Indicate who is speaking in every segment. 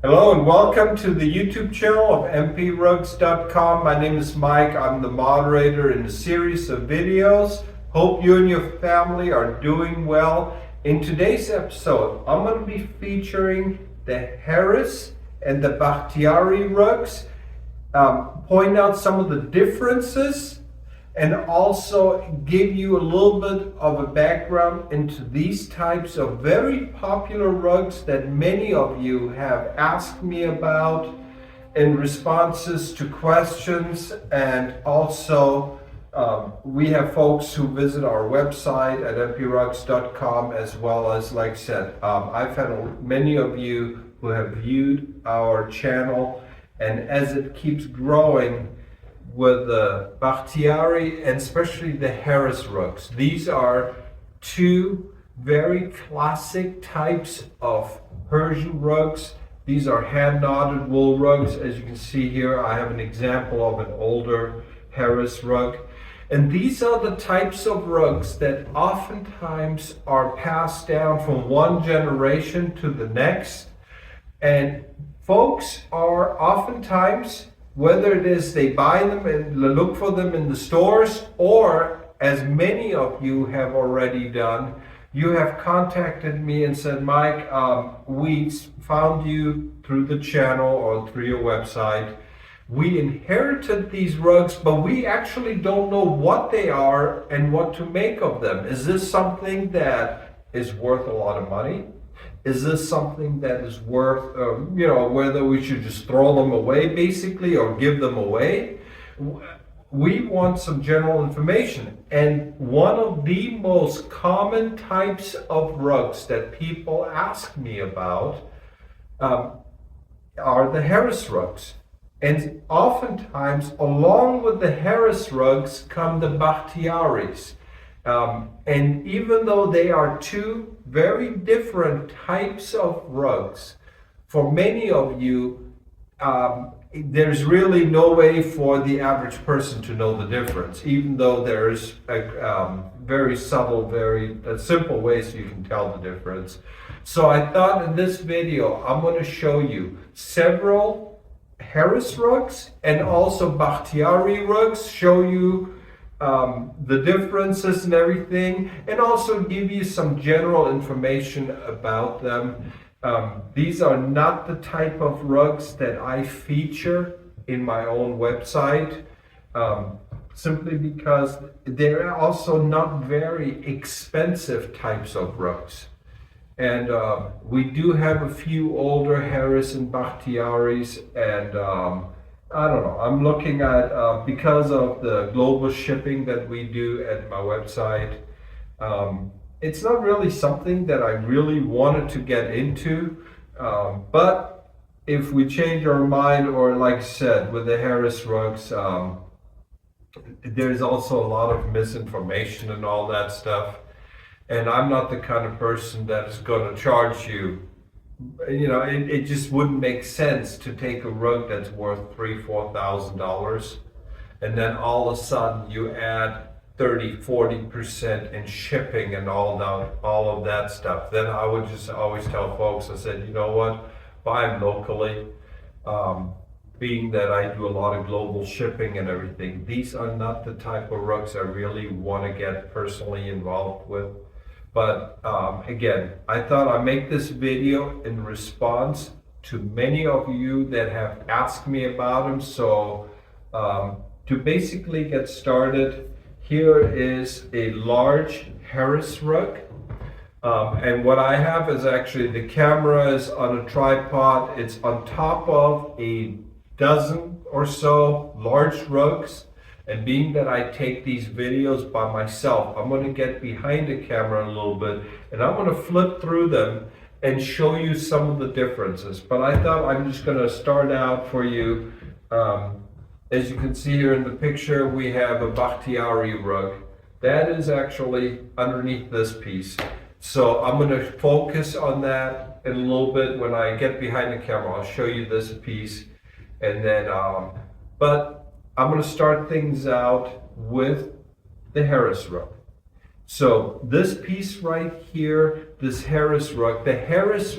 Speaker 1: Hello and welcome to the YouTube channel of mprugs.com. My name is Mike. I'm the moderator in a series of videos. Hope you and your family are doing well. In today's episode, I'm going to be featuring the Heriz and the Bakhtiari rugs, point out some of the differences, and also give you a little bit of a background into these types of very popular rugs that many of you have asked me about in responses to questions. And also we have folks who visit our website at mprugs.com, as well as, like I said, I've had many of you who have viewed our channel, and as it keeps growing with the Bakhtiari and especially the Heriz rugs. These are two very classic types of Persian rugs. These are hand knotted wool rugs. As you can see here, I have an example of an older Heriz rug. And these are the types of rugs that oftentimes are passed down from one generation to the next. And folks are oftentimes, whether it is they buy them and look for them in the stores, or as many of you have already done, you have contacted me and said, Mike, we found you through the channel or through your website. We inherited these rugs, but we actually don't know what they are and what to make of them. Is this something that is worth a lot of money? Is this something that is worth, whether we should just throw them away basically or give them away? We want some general information. And one of the most common types of rugs that people ask me about are the Heriz rugs. And oftentimes, along with the Heriz rugs come the Bakhtiaris. And even though they are two very different types of rugs, for many of you, there's really no way for the average person to know the difference, even though there's a very subtle, very simple ways you can tell the difference. So I thought in this video, I'm going to show you several Heriz rugs and also Bakhtiari rugs, show you the differences and everything, and also give you some general information about them. These are not the type of rugs that I feature in my own website, simply because they're also not very expensive types of rugs. And we do have a few older Heriz and Bakhtiaris, and I don't know, I'm looking at, because of the global shipping that we do at my website, it's not really something that I really wanted to get into, but if we change our mind, or like I said, with the Heriz rugs, there's also a lot of misinformation and all that stuff, and I'm not the kind of person that is going to charge you. It just wouldn't make sense to take a rug that's worth $3,000-$4,000 and then all of a sudden you add 30-40% in shipping and all of that stuff. Then I would just always tell folks, I said, you know what, buy them locally. Being that I do a lot of global shipping and everything, these are not the type of rugs I really want to get personally involved with. But again, I thought I'd make this video in response to many of you that have asked me about them. So to basically get started, here is a large Heriz rug. And what I have is actually, the camera is on a tripod. It's on top of a dozen or so large rugs. And being that I take these videos by myself, I'm going to get behind the camera a little bit and I'm going to flip through them and show you some of the differences. But I thought I'm just going to start out for you. As you can see here in the picture, we have a Bakhtiari rug. That is actually underneath this piece. So I'm going to focus on that in a little bit. When I get behind the camera, I'll show you this piece. And then, but I'm going to start things out with the Heriz rug. So this piece right here, this Heriz rug, the Heriz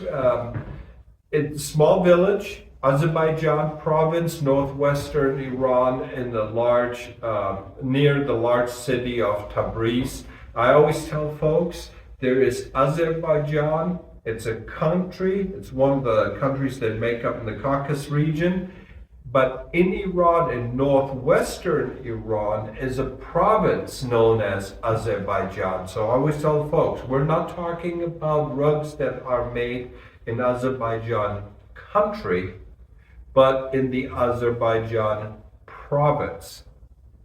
Speaker 1: It's a small village, Azerbaijan province, northwestern Iran, in the near the large city of Tabriz. I always tell folks there is Azerbaijan. It's a country. It's one of the countries that make up in the Caucasus region. But in Iran, in northwestern Iran, is a province known as Azerbaijan. So I always tell folks, we're not talking about rugs that are made in Azerbaijan country, but in the Azerbaijan province.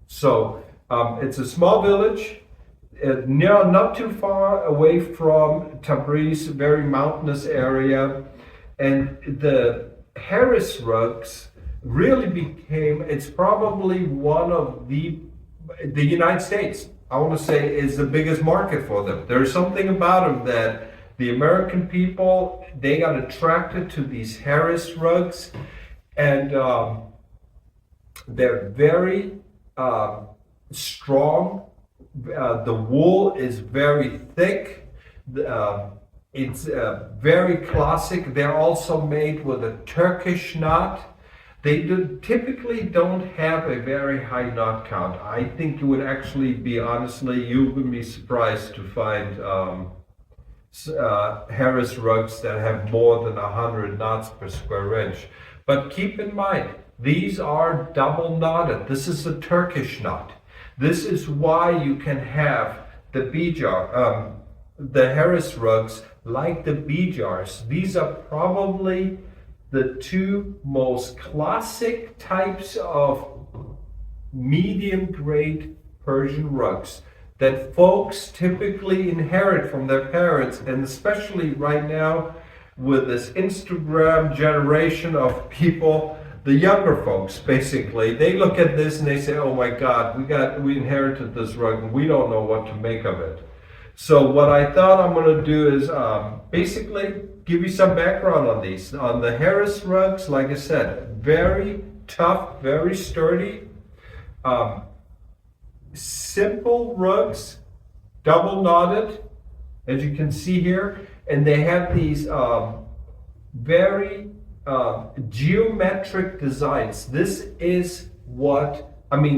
Speaker 1: So it's a small village, not too far away from Tabriz, very mountainous area. And the Heriz rugs really became, it's probably one of the United States, I want to say, is the biggest market for them. There's something about them that the American people, they got attracted to these Heriz rugs, and they're very strong. The wool is very thick. It's very classic. They're also made with a Turkish knot. They typically don't have a very high knot count. I think you would actually be, honestly, you would be surprised to find Heriz rugs that have more than 100 knots per square inch. But keep in mind, these are double knotted. This is a Turkish knot. This is why you can have the bijar, the Heriz rugs like the bijars. These are probably the two most classic types of medium grade Persian rugs that folks typically inherit from their parents, and especially right now with this Instagram generation of people, the younger folks basically, they look at this and they say, oh my God, we inherited this rug and we don't know what to make of it. So what I thought I'm going to do is basically give you some background on these. On the Heriz rugs, like I said, very tough, very sturdy. Simple rugs, double knotted, as you can see here, and they have these very geometric designs. This is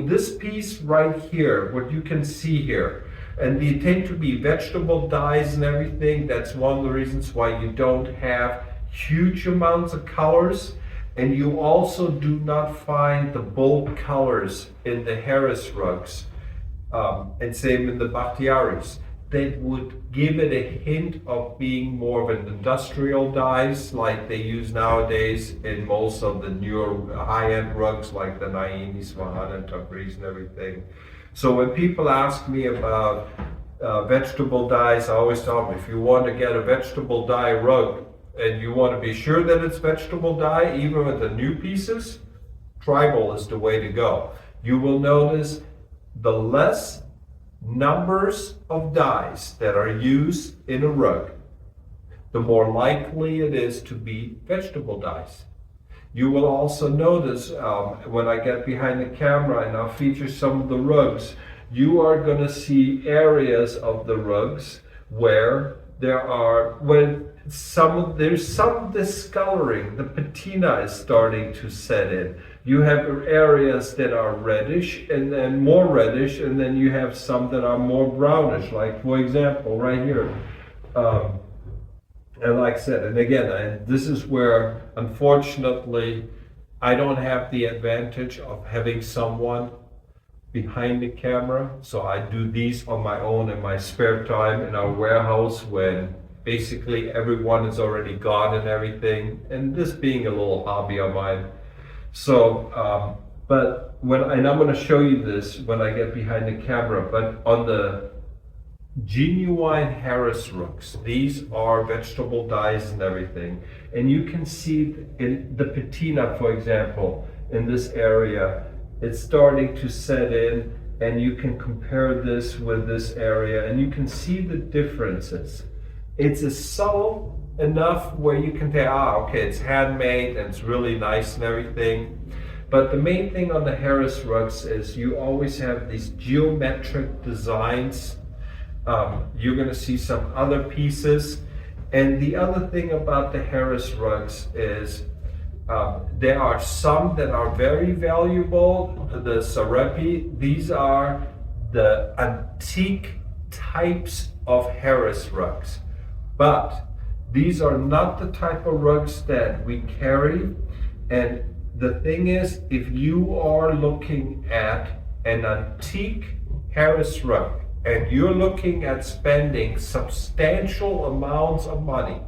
Speaker 1: this piece right here, what you can see here, and they tend to be vegetable dyes and everything. That's one of the reasons why you don't have huge amounts of colors. And you also do not find the bold colors in the Heriz rugs. And same in the Bakhtiaris. That would give it a hint of being more of an industrial dyes like they use nowadays in most of the newer high-end rugs like the Naim, Isfahan, and Tabriz and everything. So when people ask me about vegetable dyes, I always tell them, if you want to get a vegetable dye rug and you want to be sure that it's vegetable dye, even with the new pieces, tribal is the way to go. You will notice the less numbers of dyes that are used in a rug, the more likely it is to be vegetable dyes. You will also notice when I get behind the camera and I'll feature some of the rugs, you are going to see areas of the rugs where there's some discoloring. The patina is starting to set in. You have areas that are reddish and then more reddish, and then you have some that are more brownish, like for example right here. And like I said, and again, this is where unfortunately I don't have the advantage of having someone behind the camera, so I do these on my own in my spare time in our warehouse when basically everyone is already gone and everything, and this being a little hobby of mine. So and I'm going to show you this when I get behind the camera, but on the genuine Heriz rugs, these are vegetable dyes and everything, and you can see in the patina, for example, in this area, it's starting to set in, and you can compare this with this area and you can see the differences. It's a subtle enough where you can tell, okay, it's handmade and it's really nice and everything. But the main thing on the Heriz rugs is you always have these geometric designs. You're going to see some other pieces, And the other thing about the Heriz rugs is there are some that are very valuable. The Sarapi, these are the antique types of Heriz rugs. But these are not the type of rugs that we carry. And the thing is, if you are looking at an antique Heriz rug and you're looking at spending substantial amounts of money,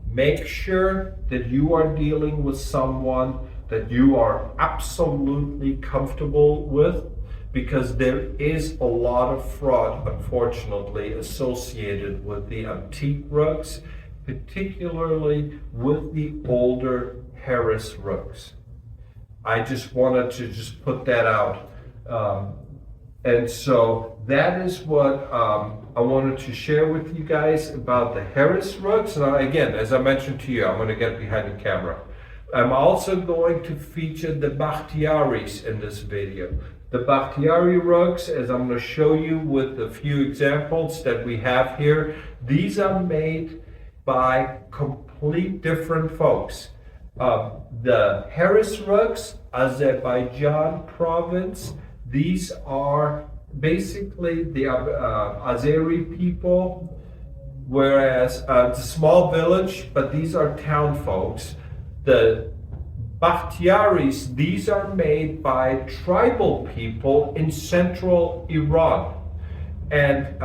Speaker 1: make sure that you are dealing with someone that you are absolutely comfortable with, because there is a lot of fraud, unfortunately, associated with the antique rugs, particularly with the older Heriz rugs. I just wanted to just put that out. And so that is what I wanted to share with you guys about the Heriz rugs. Now, again, as I mentioned to you, I'm going to get behind the camera. I'm also going to feature the Bakhtiaris in this video. The Bakhtiari rugs, as I'm going to show you with a few examples that we have here, these are made by complete different folks. The Heriz rugs, Azerbaijan province, these are basically the Azeri people, whereas it's a small village, but these are town folks. The Bakhtiaris, these are made by tribal people in central Iran. And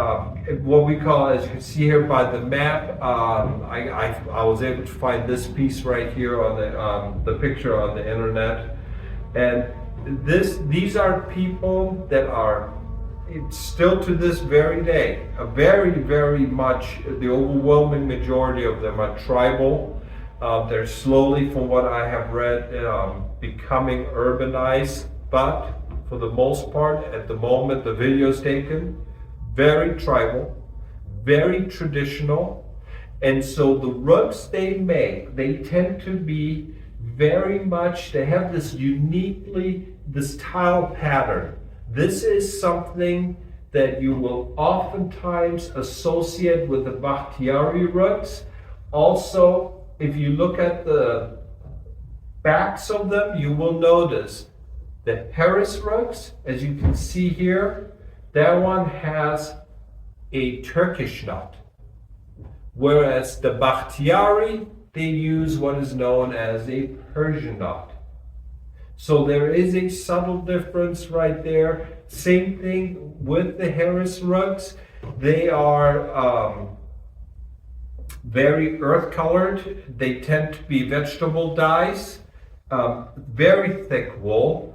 Speaker 1: what we call, as you can see here by the map, I was able to find this piece right here on the picture on the internet. And these are people that are, still to this very day, very much, the overwhelming majority of them are tribal. They're slowly, from what I have read, becoming urbanized, but for the most part, at the moment the video is taken, very tribal, very traditional. And so the rugs they make, they tend to be very much, they have this this tile pattern. This is something that you will oftentimes associate with the Bakhtiari rugs. Also, if you look at the backs of them, you will notice the Heriz rugs, as you can see here, that one has a Turkish knot. Whereas the Bakhtiari, they use what is known as a Persian knot. So there is a subtle difference right there. Same thing with the Heriz rugs. They are very earth colored. They tend to be vegetable dyes, very thick wool.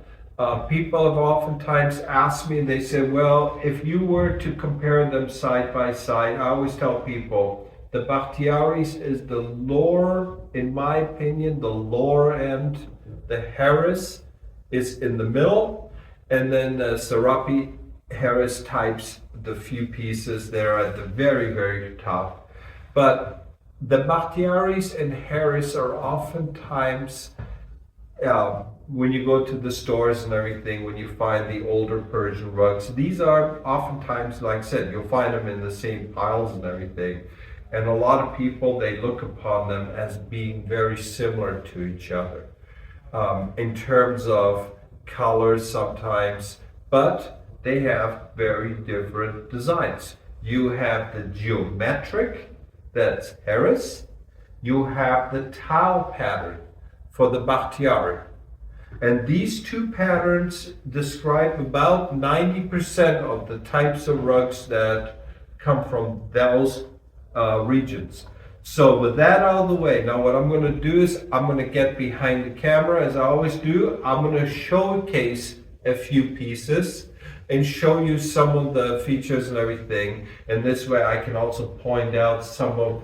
Speaker 1: People have oftentimes asked me, and they say, well, if you were to compare them side by side, I always tell people, the Bakhtiaris is the lower, in my opinion, the lower end. The Heriz is in the middle, and then the Sarapi Heriz types, the few pieces there at the very top. But the Bakhtiaris and Heriz are oftentimes, when you go to the stores and everything, when you find the older Persian rugs, these are oftentimes, like I said, you'll find them in the same piles and everything. And a lot of people, they look upon them as being very similar to each other in terms of colors sometimes, but they have very different designs. You have the geometric, that's Heriz. You have the tile pattern for the Bakhtiari. And these two patterns describe about 90% of the types of rugs that come from those regions. So with that out of the way, now what I'm going to do is I'm going to get behind the camera, as I always do. I'm going to showcase a few pieces and show you some of the features and everything. And this way I can also point out some of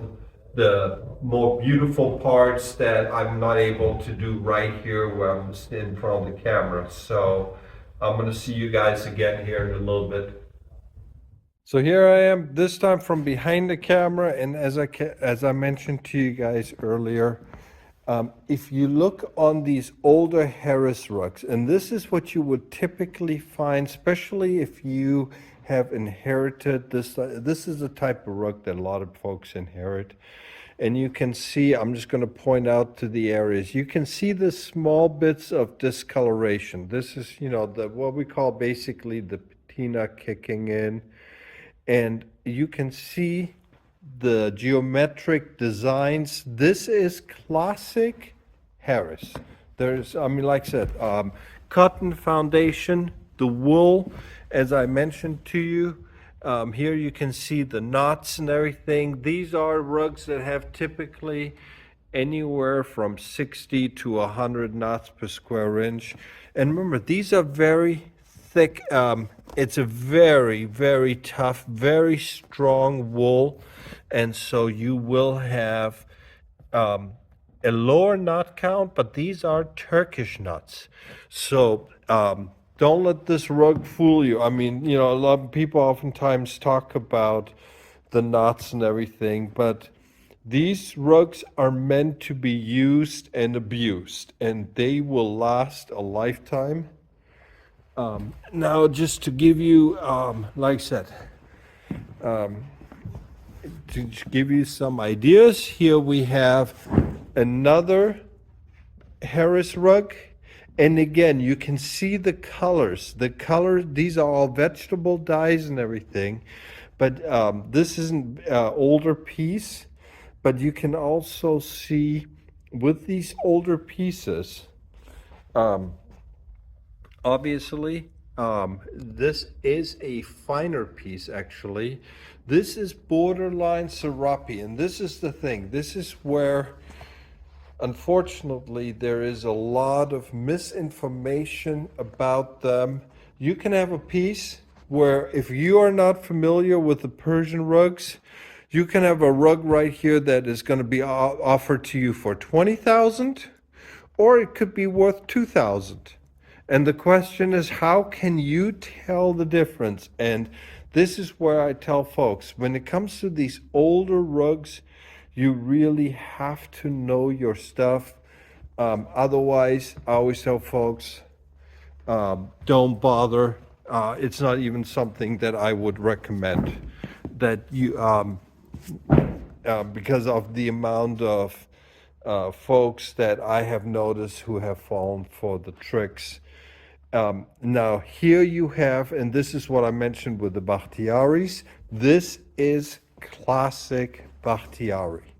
Speaker 1: the more beautiful parts that I'm not able to do right here where I'm in front of the camera. So I'm going to see you guys again here in a little bit. So here I am, this time from behind the camera, and as I mentioned to you guys earlier, if you look on these older Heriz rugs, and this is what you would typically find, especially if you have inherited this. This is the type of rug that a lot of folks inherit. And you can see, I'm just going to point out to the areas. You can see the small bits of discoloration. This is, what we call basically the patina kicking in. And you can see the geometric designs. This is classic Heriz. There's, like I said, cotton foundation, the wool, as I mentioned to you. Here you can see the knots and everything. These are rugs that have typically anywhere from 60 to 100 knots per square inch. And remember, these are very thick. It's a very, very tough, very strong wool. And so you will have a lower knot count, but these are Turkish knots. So don't let this rug fool you. A lot of people oftentimes talk about the knots and everything, but these rugs are meant to be used and abused, and they will last a lifetime. Now, just to give you, like I said, to give you some ideas, here we have another Heriz rug. And again, you can see the colors. These are all vegetable dyes and everything. But this is an older piece. But you can also see with these older pieces, obviously, this is a finer piece actually. This is borderline Serape, and this is the thing. This is where, unfortunately, there is a lot of misinformation about them. You can have a piece where, if you are not familiar with the Persian rugs, you can have a rug right here that is going to be offered to you for 20,000, or it could be worth 2,000. And the question is, how can you tell the difference? And this is where I tell folks, when it comes to these older rugs, you really have to know your stuff. Otherwise, I always tell folks, don't bother. It's not even something that I would recommend. That you, because of the amount of folks that I have noticed who have fallen for the tricks. Now here you have, and this is what I mentioned with the Bakhtiaris. This is classic Bakhtiari.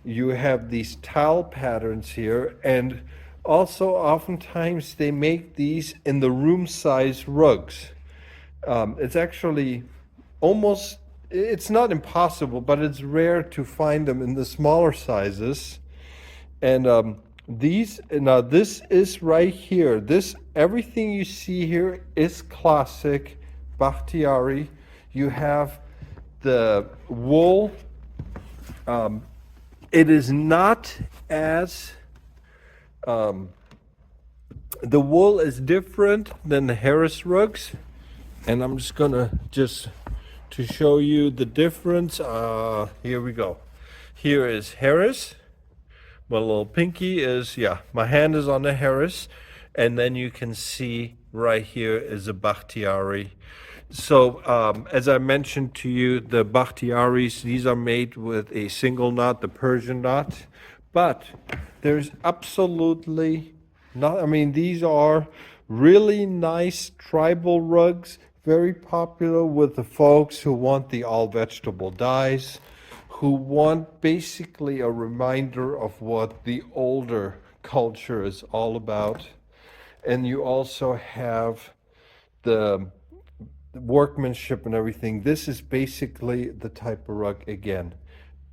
Speaker 1: You have these tile patterns here, and also oftentimes they make these in the room size rugs. It's actually it's not impossible, but it's rare to find them in the smaller sizes. And this is right here. Everything you see here is classic Bakhtiari. You have the wool. It is not as, the wool is different than the Heriz rugs. And I'm just gonna, to show you the difference, here we go. Here is Heriz. My little pinky is, my hand is on the Heriz. And then you can see right here is a Bakhtiari. So as I mentioned to you, the Bakhtiaris, these are made with a single knot, the Persian knot. But there's absolutely not, these are really nice tribal rugs, very popular with the folks who want the all vegetable dyes, who want basically a reminder of what the older culture is all about. And you also have the workmanship and everything. This is basically the type of rug, again,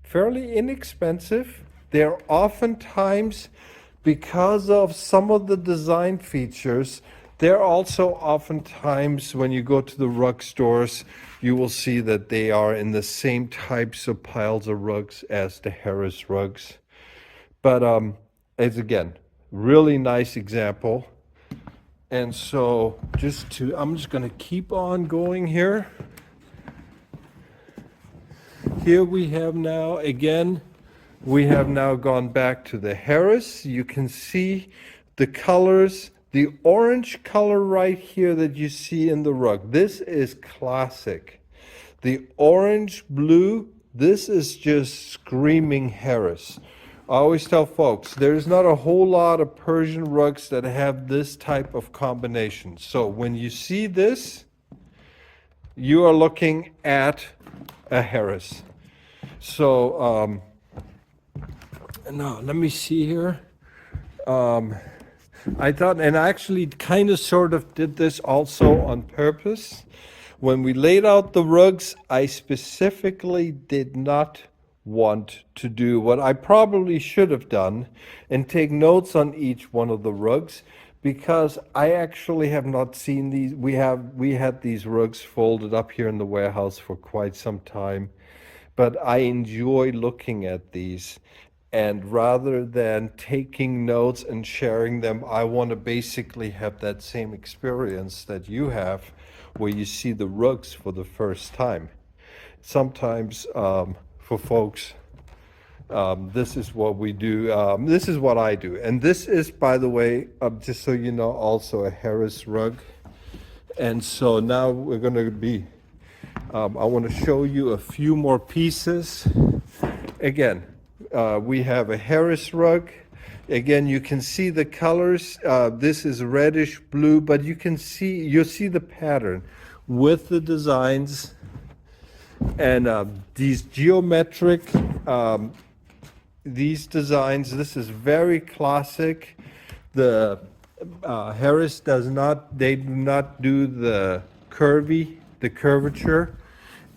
Speaker 1: fairly inexpensive. They're oftentimes, because of some of the design features, they're also oftentimes, when you go to the rug stores, you will see that they are in the same types of piles of rugs as the Heriz rugs. But it's, again, really nice example. And so I'm just going to keep on going here. Here we have now, again, we have now gone back to the Heriz. You can see the colors, the orange color right here that you see in the rug. This is classic. The orange blue, This is just screaming Heriz. I always tell folks, there's not a whole lot of Persian rugs that have this type of combination. So when you see this, you are looking at a Heriz. So now let me see here. I thought, and I actually kind of sort of did this also on purpose. When we laid out the rugs, I specifically did not want to do what I probably should have done and take notes on each one of the rugs, because I actually have not seen these. We had these rugs folded up here in the warehouse for quite some time, but I enjoy looking at these. And rather than taking notes and sharing them, I want to basically have that same experience that you have, where you see the rugs for the first time. Sometimes for folks, this is what we do. This is what I do. And this is, by the way, just so you know, also a Heriz rug. And so now we're going to be, I want to show you a few more pieces. Again, we have a Heriz rug. Again, you can see the colors. This is reddish blue, but you'll see the pattern with the designs and these geometric, these designs. This is very classic. The Heriz do not do the curvature.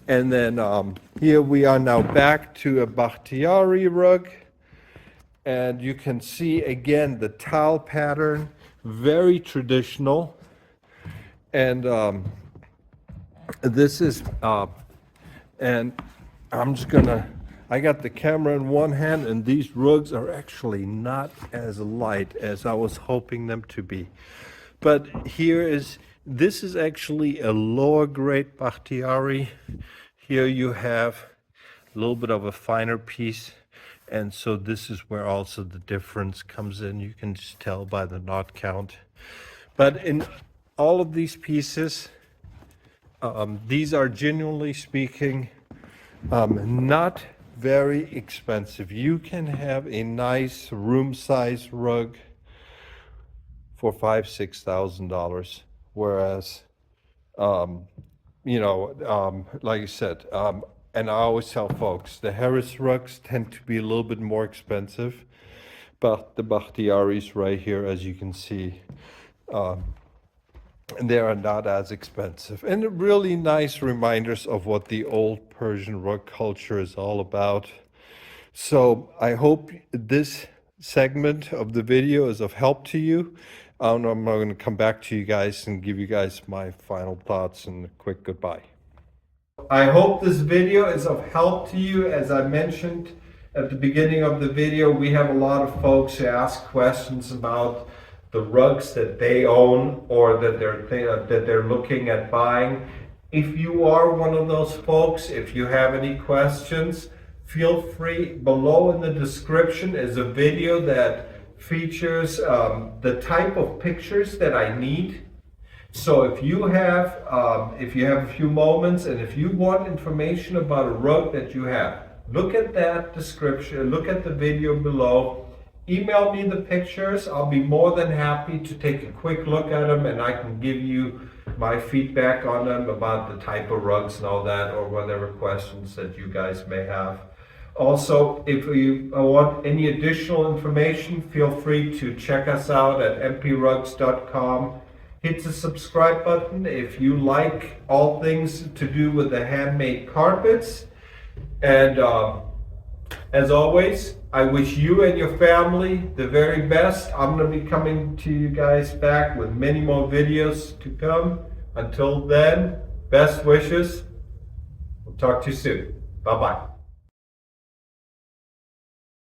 Speaker 1: And then here we are now back to a Bakhtiari rug. And you can see again the towel pattern, very traditional. And this is, and I'm just gonna, I got the camera in one hand, and these rugs are actually not as light as I was hoping them to be. But this is actually a lower grade Bakhtiari. Here you have a little bit of a finer piece. And so this is where also the difference comes in. You can just tell by the knot count. But in all of these pieces, these are, genuinely speaking, not very expensive. You can have a nice room size rug for $5,000–$6,000, whereas like I said, and I always tell folks, the Heriz rugs tend to be a little bit more expensive, but the Bakhtiaris right here, as you can see, they are not as expensive. And really nice reminders of what the old Persian rug culture is all about. So I hope this segment of the video is of help to you. I'm going to come back to you guys and give you guys my final thoughts and a quick goodbye. I hope this video is of help to you. As I mentioned at the beginning of the video, we have a lot of folks who ask questions about the rugs that they own or that they're looking at buying. If you are one of those folks, if you have any questions, feel free. Below in the description is a video that features the type of pictures that I need. So if you have a few moments and if you want information about a rug that you have, look at that description, look at the video below, email me the pictures. I'll be more than happy to take a quick look at them, and I can give you my feedback on them about the type of rugs and all that, or whatever questions that you guys may have. Also, if you want any additional information, feel free to check us out at mprugs.com. Hit the subscribe button if you like all things to do with the handmade carpets. And as always, I wish you and your family the very best. I'm going to be coming to you guys back with many more videos to come. Until then, best wishes. We'll talk to you soon. Bye-bye.